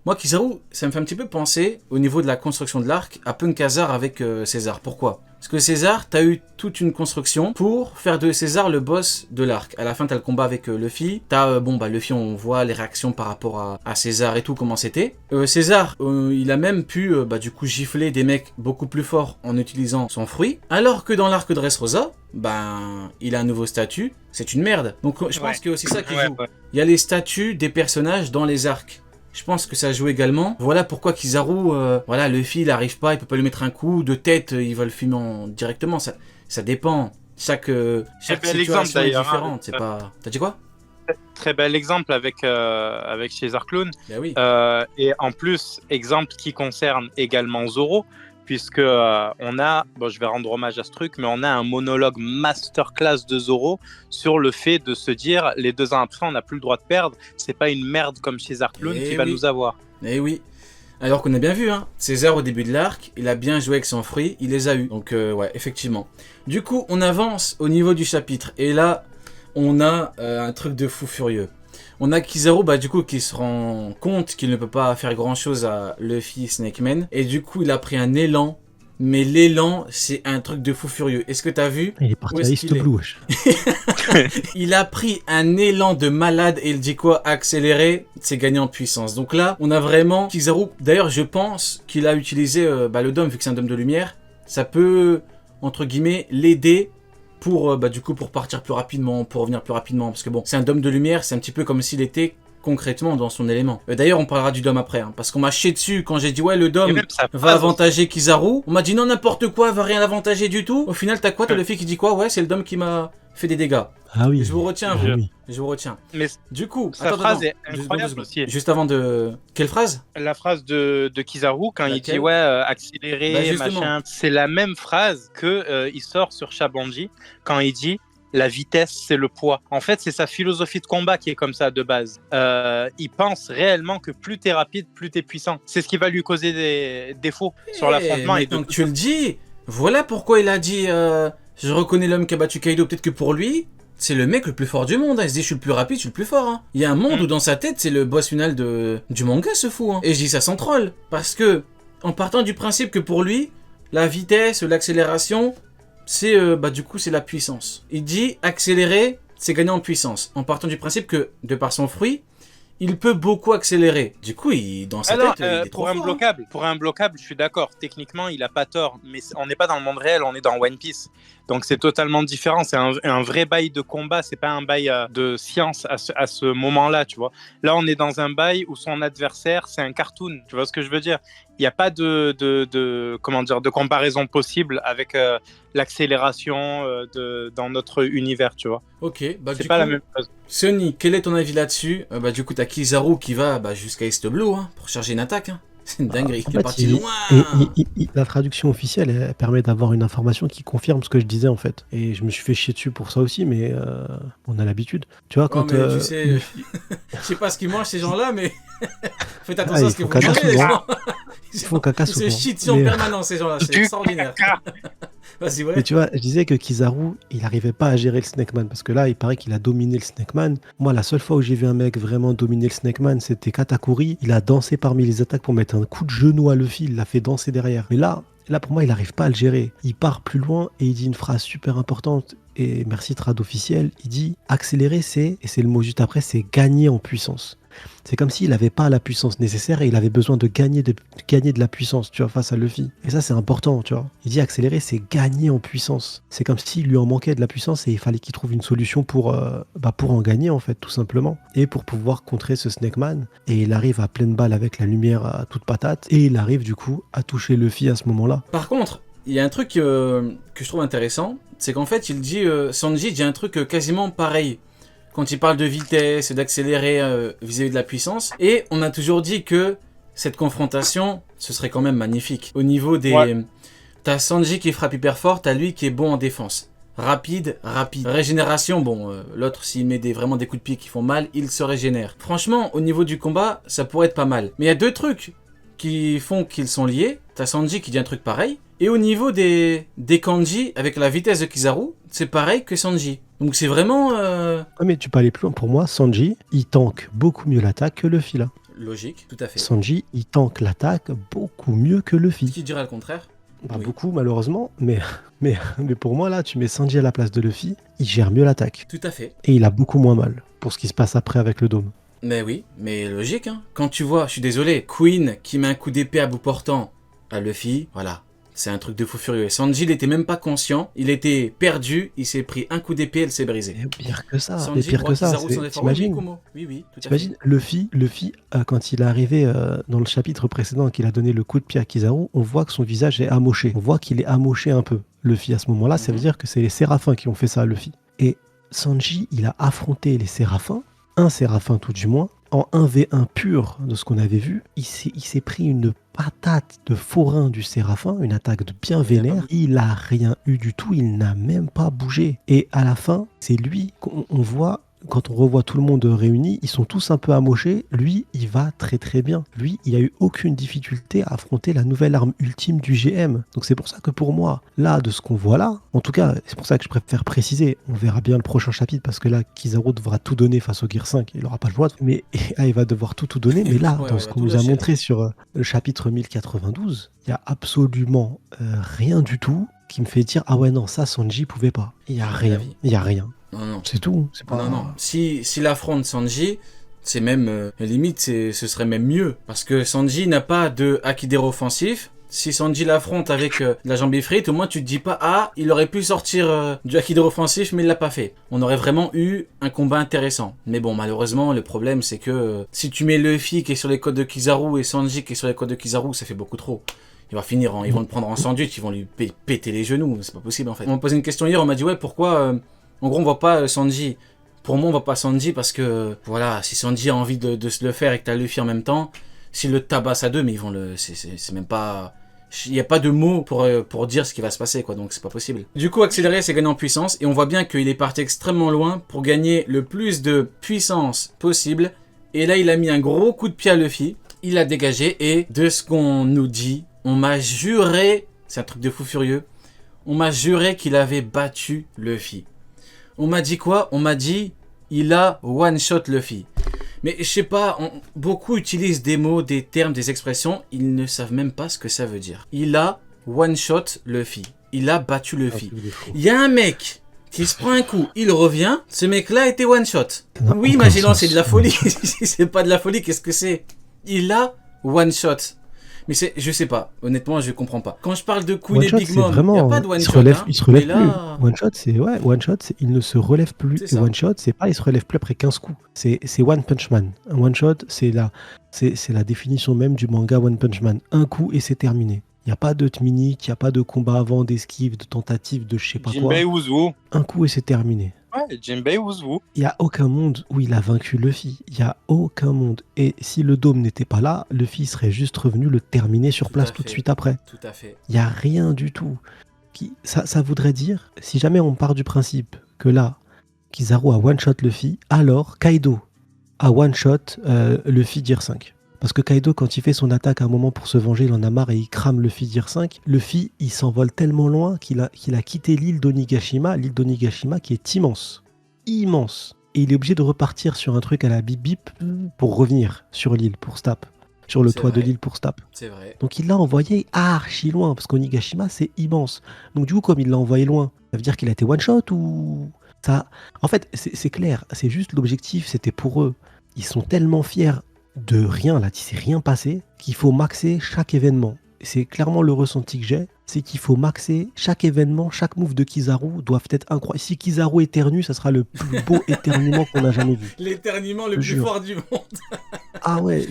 Moi, Kizaru, ça me fait un petit peu penser, au niveau de la construction de l'arc, à Punk-Hazard avec César. Pourquoi ? Parce que César, t'as eu toute une construction pour faire de César le boss de l'arc. À la fin, t'as le combat avec Luffy. T'as, Luffy, on voit les réactions par rapport à César et tout, comment c'était. César, il a même pu, du coup, gifler des mecs beaucoup plus forts en utilisant son fruit. Alors que dans l'arc de Dressrosa, il a un nouveau statut. C'est une merde. Donc, je pense qu'il y a aussi ça qui joue. Il y a les statuts des personnages dans les arcs. Je pense que ça joue également. Voilà pourquoi Kizaru, Luffy, il arrive pas, il peut pas lui mettre un coup de tête, il va le fumer directement. Ça dépend. Chaque situation est différente. C'est pas. T'as dit quoi ? Très bel exemple avec César Clown. Ben oui. Et en plus, exemple qui concerne également Zoro, puisque on a, je vais rendre hommage à ce truc, mais on a un monologue masterclass de Zoro sur le fait de se dire, les 2 ans après, on n'a plus le droit de perdre, c'est pas une merde comme César Clown qui va nous avoir. Eh oui. Alors qu'on a bien vu, César au début de l'arc, il a bien joué avec son fruit, il les a eu. Donc effectivement. Du coup, on avance au niveau du chapitre, et là, on a un truc de fou furieux. On a Kizaru, qui se rend compte qu'il ne peut pas faire grand chose à Luffy Snake Man. Et du coup, il a pris un élan. Mais l'élan, c'est un truc de fou furieux. Est-ce que t'as vu ? Il est parti à East Blue, wesh. Il a pris un élan de malade et il dit quoi ? Accélérer, c'est gagner en puissance. Donc là, on a vraiment Kizaru. D'ailleurs, je pense qu'il a utilisé le dôme, vu que c'est un dôme de lumière. Ça peut, entre guillemets, l'aider pour pour partir plus rapidement, pour revenir plus rapidement, parce que c'est un dôme de lumière, c'est un petit peu comme s'il était concrètement dans son élément. D'ailleurs, on parlera du dôme après, parce qu'on m'a chié dessus quand j'ai dit le dôme va avantager Kizaru. On m'a dit non, n'importe quoi, va rien avantager du tout. Au final, t'as quoi ? T'as le fille qui dit quoi ? Ouais, c'est le dôme qui m'a fait des dégâts. Ah oui. Je vous retiens, vous. Oui. Je vous retiens. Mais du coup, sa phrase est incroyable aussi. Juste avant de... Quelle phrase ? La phrase de Kizaru, quand il dit accélérer, machin. C'est la même phrase que il sort sur Shabanji, quand il dit la vitesse, c'est le poids. En fait, c'est sa philosophie de combat qui est comme ça de base. Il pense réellement que plus t'es rapide, plus t'es puissant. C'est ce qui va lui causer des défauts sur l'affrontement. Et donc tu le dis, voilà pourquoi il a dit je reconnais l'homme qui a battu Kaido. Peut-être que pour lui, c'est le mec le plus fort du monde. Il se dit je suis le plus rapide, je suis le plus fort. Il y a un monde où dans sa tête, c'est le boss final du manga, ce fou. Et je dis ça sans troll. Parce que, en partant du principe que pour lui, la vitesse, l'accélération, c'est c'est la puissance. Il dit accélérer, c'est gagner en puissance. En partant du principe que, de par son fruit, il peut beaucoup accélérer. Du coup, dans sa tête, il est trop fort. Pour un bloquable, je suis d'accord. Techniquement, il a pas tort. Mais on n'est pas dans le monde réel, on est dans One Piece. Donc c'est totalement différent. C'est un vrai bail de combat. C'est pas un bail de science à ce moment-là, tu vois. Là, on est dans un bail où son adversaire, c'est un cartoon. Tu vois ce que je veux dire ? Il n'y a pas de comparaison possible avec l'accélération dans notre univers, tu vois. Ok, c'est pas la même chose. Sonny, quel est ton avis là-dessus ? Du coup, t'as Kizaru qui va jusqu'à East Blue pour charger une attaque. C'est une dinguerie, il est parti loin. La traduction officielle, elle permet d'avoir une information qui confirme ce que je disais en fait. Et je me suis fait chier dessus pour ça aussi, mais on a l'habitude. Tu vois, quand... tu sais, je sais pas ce qu'ils mangent ces gens-là, mais faites attention à ce que vous mangez. Ils font caca souvent. Ils se chient dessus en permanence ces gens-là, c'est extraordinaire. Vas-y, ouais. Mais tu vois, je disais que Kizaru, il n'arrivait pas à gérer le Snake Man, parce que là, il paraît qu'il a dominé le Snake Man. Moi, la seule fois où j'ai vu un mec vraiment dominer le Snake Man, c'était Katakuri. Il a dansé parmi les attaques pour mettre un coup de genou à Luffy, il l'a fait danser derrière. Mais là, pour moi, il n'arrive pas à le gérer. Il part plus loin et il dit une phrase super importante. Et merci trad officiel, il dit accélérer, et c'est le mot juste après, c'est gagner en puissance. C'est comme s'il n'avait pas la puissance nécessaire et il avait besoin de gagner de la puissance, tu vois, face à Luffy. Et ça, c'est important, tu vois. Il dit accélérer, c'est gagner en puissance. C'est comme s'il lui en manquait de la puissance et il fallait qu'il trouve une solution pour en gagner, en fait, tout simplement. Et pour pouvoir contrer ce Snake Man. Et il arrive à pleine balle avec la lumière à toute patate. Et il arrive, du coup, à toucher Luffy à ce moment-là. Par contre, il y a un truc que je trouve intéressant, c'est qu'en fait, il dit, Sanji dit un truc quasiment pareil. Quand il parle de vitesse, d'accélérer vis-à-vis de la puissance. Et on a toujours dit que cette confrontation, ce serait quand même magnifique. Au niveau des... Ouais. T'as Sanji qui frappe hyper fort, t'as lui qui est bon en défense. Rapide. Régénération, l'autre s'il met vraiment des coups de pied qui font mal, il se régénère. Franchement, au niveau du combat, ça pourrait être pas mal. Mais il y a deux trucs qui font qu'ils sont liés. T'as Sanji qui dit un truc pareil. Et au niveau des kanji, avec la vitesse de Kizaru, c'est pareil que Sanji. Donc c'est vraiment... mais tu peux aller plus loin. Pour moi, Sanji, il tank beaucoup mieux l'attaque que Luffy là. Logique, tout à fait. Sanji, il tank l'attaque beaucoup mieux que Luffy. Qui dirait le contraire? Pas Oui. beaucoup, malheureusement, mais pour moi, là, tu mets Sanji à la place de Luffy, il gère mieux l'attaque. Tout à fait. Et il a beaucoup moins mal pour ce qui se passe après avec le dôme. Mais oui, mais logique, hein. Quand tu vois, je suis désolé, Queen qui met un coup d'épée à bout portant à Luffy, voilà. C'est un truc de fou furieux. Sanji, il était même pas conscient, il était perdu, il s'est pris un coup d'épée, elle s'est brisée. Et pire que ça, Sanji, et pire droit que ça, Kizaru, sans effort. t'imagines Oui, Kumo. Oui, tout à fait. T'imagines, Luffy, quand il est arrivé dans le chapitre précédent, qu'il a donné le coup de pied à Kizaru, on voit que son visage est amoché. On voit qu'il est amoché un peu. Luffy, à ce moment-là, ça veut dire que c'est les Séraphins qui ont fait ça à Luffy. Et Sanji, il a affronté les Séraphins, un Séraphin tout du moins, en 1v1 pur de ce qu'on avait vu. Il s'est pris une patate de forain du Séraphin, une attaque de bien vénère. Il a rien eu du tout, il n'a même pas bougé. Et à la fin, c'est lui qu'on voit. Quand on revoit tout le monde réuni, ils sont tous un peu amochés. Lui, il va très très bien. Lui, il a eu aucune difficulté à affronter la nouvelle arme ultime du GM. Donc c'est pour ça que pour moi, là, de ce qu'on voit là, en tout cas, c'est pour ça que je préfère préciser, on verra bien le prochain chapitre, parce que là, Kizaru devra tout donner face au Gear 5, il n'aura pas le choix, mais il va devoir tout donner. Mais là, Ouais, dans ouais, ce il va qu'on tout nous a lâcher, montré sur le chapitre 1092, il n'y a absolument rien du tout qui me fait dire « Ah ouais, non, ça, Sanji pouvait pas. » Il n'y a rien, il n'y a rien. Non. C'est tout. C'est pas... Non. S'il affronte Sanji, c'est même, limite, ce serait même mieux. Parce que Sanji n'a pas de Akidero offensif. Si Sanji l'affronte avec la jambe effrite, au moins tu te dis pas, ah, il aurait pu sortir du Akidero offensif, mais il l'a pas fait. On aurait vraiment eu un combat intéressant. Mais bon, malheureusement, le problème, c'est que si tu mets Luffy qui est sur les côtes de Kizaru et Sanji qui est sur les côtes de Kizaru, ça fait beaucoup trop. Il va finir, ils vont le prendre en sandwich, ils vont lui péter les genoux, c'est pas possible en fait. On m'a posé une question hier, on m'a dit ouais, pourquoi en gros on voit pas Sanji. Pour moi on voit pas Sanji parce que voilà, si Sanji a envie de se le faire et que t'as Luffy en même temps, s'ils le tabassent à deux, mais ils vont le, c'est même pas, il y a pas de mots pour dire ce qui va se passer quoi, donc c'est pas possible. Du coup accélérer c'est gagner en puissance et on voit bien qu'il est parti extrêmement loin pour gagner le plus de puissance possible. Et là il a mis un gros coup de pied à Luffy, il l'a dégagé et de ce qu'on nous dit, on m'a juré, c'est un truc de fou furieux, on m'a juré qu'il avait battu Luffy. On m'a dit quoi? On m'a dit, il a one-shot Luffy. Mais je sais pas, beaucoup utilisent des mots, des termes, des expressions, ils ne savent même pas ce que ça veut dire. Il a one-shot Luffy. Il a battu Luffy. Il y a un mec qui se prend un coup, il revient, ce mec-là était one-shot. Oui, imaginons, c'est de la folie. Si c'est pas de la folie, qu'est-ce que c'est? Il a one-shot. Mais je sais pas, honnêtement, je comprends pas. Quand je parle de Queen et Big Mom, il n'y a pas de one-shot. Il se relève plus. One-shot, c'est il ne se relève plus. Et one-shot, c'est pas il se relève plus après 15 coups. C'est One Punch Man. Un one-shot, c'est la définition même du manga One Punch Man. Un coup et c'est terminé. Il n'y a pas de tminique, il n'y a pas de combat avant, d'esquive, de tentative, de je sais pas quoi. Jinbei Uzu. Un coup et c'est terminé. Ouais, Jinbei Uzu. Il n'y a aucun monde où il a vaincu Luffy. Il n'y a aucun monde. Et si le dôme n'était pas là, Luffy serait juste revenu le terminer sur place tout de suite après. Tout à fait. Il n'y a rien du tout. Ça voudrait dire, si jamais on part du principe que là, Kizaru a one-shot Luffy, alors Kaido a one-shot Luffy Gear 5. Parce que Kaido, quand il fait son attaque à un moment pour se venger, il en a marre et il crame Luffy Gear 5. Luffy, il s'envole tellement loin qu'il a quitté l'île d'Onigashima qui est immense. Immense. Et il est obligé de repartir sur un truc à la bip bip pour revenir sur l'île, pour Stap. Sur le toit de l'île pour Stap. C'est vrai. Donc il l'a envoyé archi loin, parce qu'Onigashima, c'est immense. Donc du coup, comme il l'a envoyé loin, ça veut dire qu'il a été one-shot ou... ça... En fait, c'est clair, c'est juste l'objectif, c'était pour eux. Ils sont tellement fiers de rien, là, il s'est rien passé, qu'il faut maxer chaque événement. C'est clairement le ressenti que j'ai, c'est qu'il faut maxer chaque événement, chaque move de Kizaru doivent être incroyables. Si Kizaru éternue, ça sera le plus beau éternuement qu'on a jamais vu. L'éternuement le plus fort du monde. Ah ouais,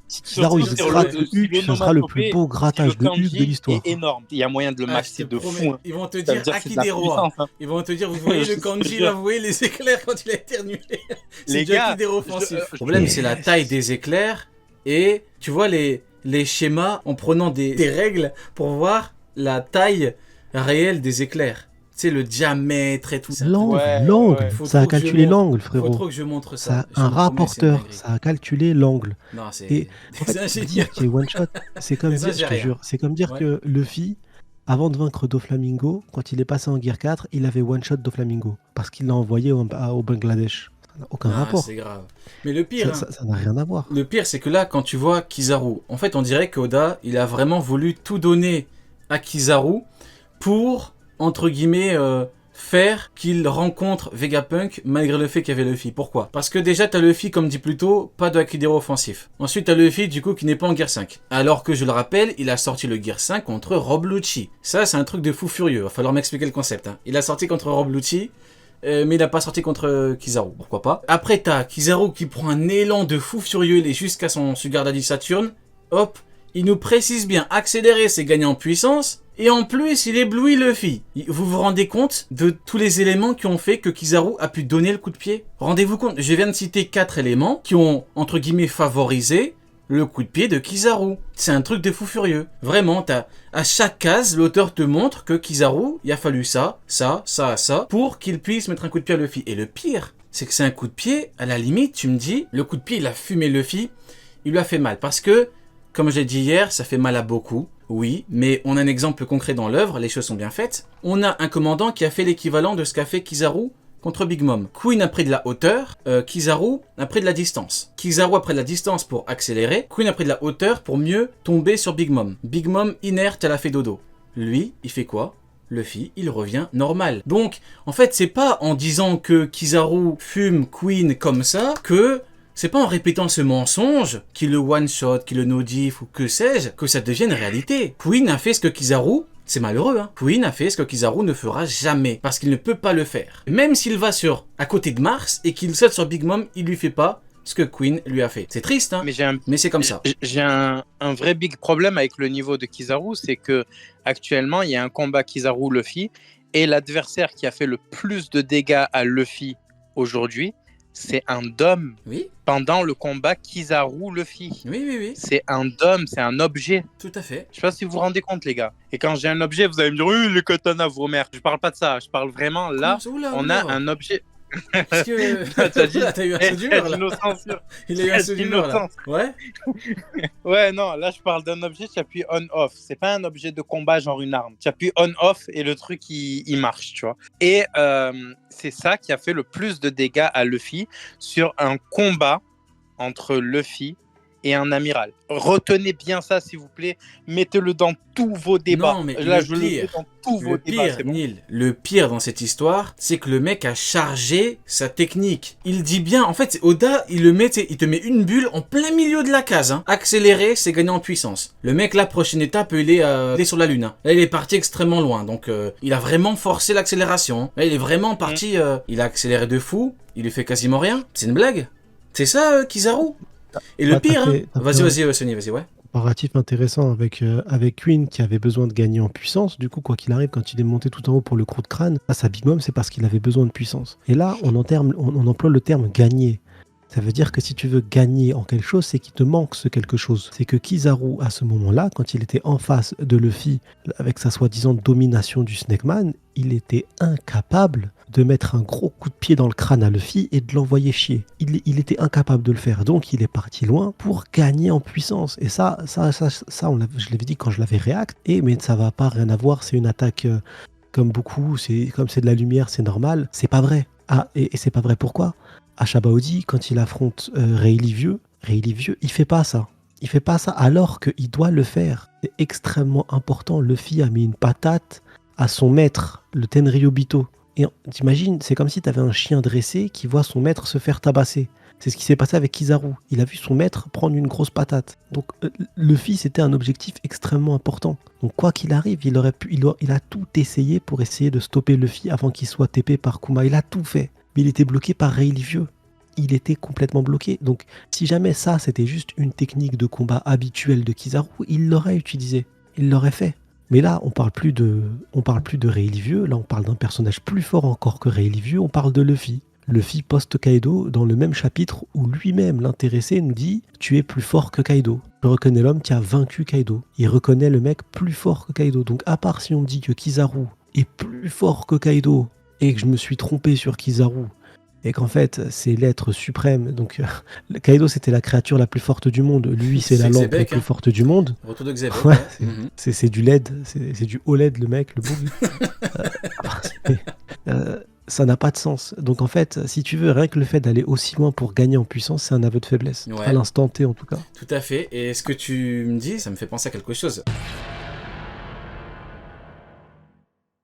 si Kizaru il se gratte de Huck, ce sera le plus beau grattage de Huck de l'histoire. C'est énorme, il y a moyen de le maxer de fou. Ils vont te dire Akidero. Ils vont te dire, vous voyez le kanji là, vous voyez les éclairs quand il a éternué. C'est du Akidero offensif. Le problème c'est la taille des éclairs et tu vois les schémas en prenant des règles pour voir la taille réelle des éclairs. Tu sais, le diamètre et tout ça. L'angle. Ça a calculé l'angle, frérot. Faut trop que je montre ça. Un rapporteur, ça a calculé l'angle. Non, c'est... Et en fait, dire qu'il est one-shot, c'est comme dire, je te jure, c'est comme dire que Luffy, avant de vaincre Doflamingo, quand il est passé en Gear 4, il avait one-shot Doflamingo. Parce qu'il l'a envoyé au Bangladesh. Ça n'a aucun Ah, rapport. c'est grave. Mais le pire, Ça n'a rien à voir. le pire, c'est que là, quand tu vois Kizaru, en fait, on dirait qu'Oda, il a vraiment voulu tout donner à Kizaru pour, entre guillemets, faire qu'il rencontre Vegapunk malgré le fait qu'il y avait Luffy. Pourquoi? Parce que déjà, t'as Luffy, comme dit plus tôt, pas de Akidero offensif. Ensuite, t'as Luffy, du coup, qui n'est pas en Gear 5. Alors que, je le rappelle, il a sorti le Gear 5 contre Rob Lucci. Ça, c'est un truc de fou furieux. Va falloir m'expliquer le concept. Hein. Il a sorti contre Rob Lucci. Mais il n'a pas sorti contre Kizaru, pourquoi pas. Après, t'as Kizaru qui prend un élan de fou furieux, il est jusqu'à son Sugar Daddy Saturn. Hop, il nous précise bien, accélérer, c'est gagner en puissance. Et en plus, il éblouit Luffy. Vous vous rendez compte de tous les éléments qui ont fait que Kizaru a pu donner le coup de pied? Rendez-vous compte, je viens de citer 4 éléments qui ont, entre guillemets, favorisé le coup de pied de Kizaru. C'est un truc de fou furieux. Vraiment, à chaque case, l'auteur te montre que Kizaru, il a fallu ça, pour qu'il puisse mettre un coup de pied à Luffy. Et le pire, c'est que c'est un coup de pied, à la limite, tu me dis, le coup de pied, il a fumé Luffy, il lui a fait mal. Parce que, comme je l'ai dit hier, ça fait mal à beaucoup. Oui, mais on a un exemple concret dans l'œuvre, les choses sont bien faites. On a un commandant qui a fait l'équivalent de ce qu'a fait Kizaru contre Big Mom. Queen a pris de la hauteur, Kizaru a pris de la distance. Kizaru a pris de la distance pour accélérer, Queen a pris de la hauteur pour mieux tomber sur Big Mom. Big Mom, inerte, elle a fait dodo. Lui, il fait quoi? Luffy, il revient normal. Donc, en fait, c'est pas en disant que Kizaru fume Queen comme ça que... C'est pas en répétant ce mensonge, qui le one-shot, qui le no-diff ou que sais-je, que ça devienne réalité. Queen a fait ce que Kizaru... C'est malheureux, hein. Queen a fait ce que Kizaru ne fera jamais, parce qu'il ne peut pas le faire. Même s'il va à côté de Mars, et qu'il saute sur Big Mom, il lui fait pas ce que Queen lui a fait. C'est triste, hein, mais c'est comme ça. J'ai un vrai big problème avec le niveau de Kizaru, c'est que actuellement il y a un combat Kizaru-Luffy, et l'adversaire qui a fait le plus de dégâts à Luffy aujourd'hui, c'est un Dom. Oui. Pendant le combat Kizaru-Luffy. Oui. C'est un Dom, c'est un objet. Tout à fait. Je sais pas si vous vous rendez compte, les gars. Et quand j'ai un objet, vous allez me dire, oui, le katana, vos mères. Je parle pas de ça. Je parle vraiment, là, on a un objet. Parce que... T'as eu un saut d'humeur, là. Il a eu un saut d'humeur, là. Ouais. Ouais, non, là, je parle d'un objet, tu appuies on-off. C'est pas un objet de combat, genre une arme. Tu appuies on-off et le truc, il marche, tu vois. Et c'est ça qui a fait le plus de dégâts à Luffy sur un combat entre Luffy et un amiral. Retenez bien ça, s'il vous plaît. Mettez-le dans tous vos débats. Non, mais là, je le mets dans tous vos débats. C'est bon. Neil, le pire dans cette histoire, c'est que le mec a chargé sa technique. Il dit bien, en fait, Oda, il te met une bulle en plein milieu de la case. Hein. Accélérer, c'est gagner en puissance. Le mec, la prochaine étape, il est sur la Lune. Hein. Là, il est parti extrêmement loin. Donc, il a vraiment forcé l'accélération. Hein. Là, il est vraiment parti... il a accéléré de fou. Il lui fait quasiment rien. C'est une blague. C'est ça, Kizaru. Et le pire, vas-y, Sonny, vas-y, ouais. Comparatif intéressant avec Queen qui avait besoin de gagner en puissance. Du coup, quoi qu'il arrive, quand il est monté tout en haut pour le croc de crâne, face à Big Mom, c'est parce qu'il avait besoin de puissance. Et là, on emploie le terme gagner. Ça veut dire que si tu veux gagner en quelque chose, c'est qu'il te manque ce quelque chose. C'est que Kizaru, à ce moment-là, quand il était en face de Luffy, avec sa soi-disant domination du Snake Man, il était incapable de mettre un gros coup de pied dans le crâne à Luffy et de l'envoyer chier. Il était incapable de le faire, donc il est parti loin pour gagner en puissance. Et ça je l'avais dit quand je l'avais réact, mais ça va pas rien à voir, c'est une attaque comme beaucoup, comme c'est de la lumière, c'est normal. C'est pas vrai. Ah, et c'est pas vrai pourquoi? Ashabaudi, quand il affronte Rayleigh Vieux, il fait pas ça. Il fait pas ça alors qu'il doit le faire. C'est extrêmement important. Luffy a mis une patate à son maître, le Tenryubito. Et t'imagines, c'est comme si tu avais un chien dressé qui voit son maître se faire tabasser. C'est ce qui s'est passé avec Kizaru. Il a vu son maître prendre une grosse patate. Donc Luffy, c'était un objectif extrêmement important. Donc quoi qu'il arrive, il a tout essayé pour essayer de stopper Luffy avant qu'il soit TP par Kuma. Il a tout fait. Mais il était bloqué par Rayleigh Vieux. Il était complètement bloqué. Donc si jamais ça, c'était juste une technique de combat habituelle de Kizaru, il l'aurait utilisé. Il l'aurait fait. Mais là, on parle plus de Rayleigh Vieux, là on parle d'un personnage plus fort encore que Rayleigh Vieux, on parle de Luffy. Luffy post-Kaido, dans le même chapitre où lui-même, l'intéressé, nous dit « Tu es plus fort que Kaido ». Je reconnais l'homme qui a vaincu Kaido. Il reconnaît le mec plus fort que Kaido. Donc à part si on me dit que Kizaru est plus fort que Kaido et que je me suis trompé sur Kizaru, et qu'en fait, c'est l'être suprême. Donc, Kaido, c'était la créature la plus forte du monde. Lui, c'est la lampe la plus forte du monde. Retour de Xebec. Ouais, c'est du LED. C'est du OLED, le mec, le boug. ça n'a pas de sens. Donc en fait, si tu veux, rien que le fait d'aller aussi loin pour gagner en puissance, c'est un aveu de faiblesse. Ouais. À l'instant T en tout cas. Tout à fait. Et ce que tu me dis, ça me fait penser à quelque chose.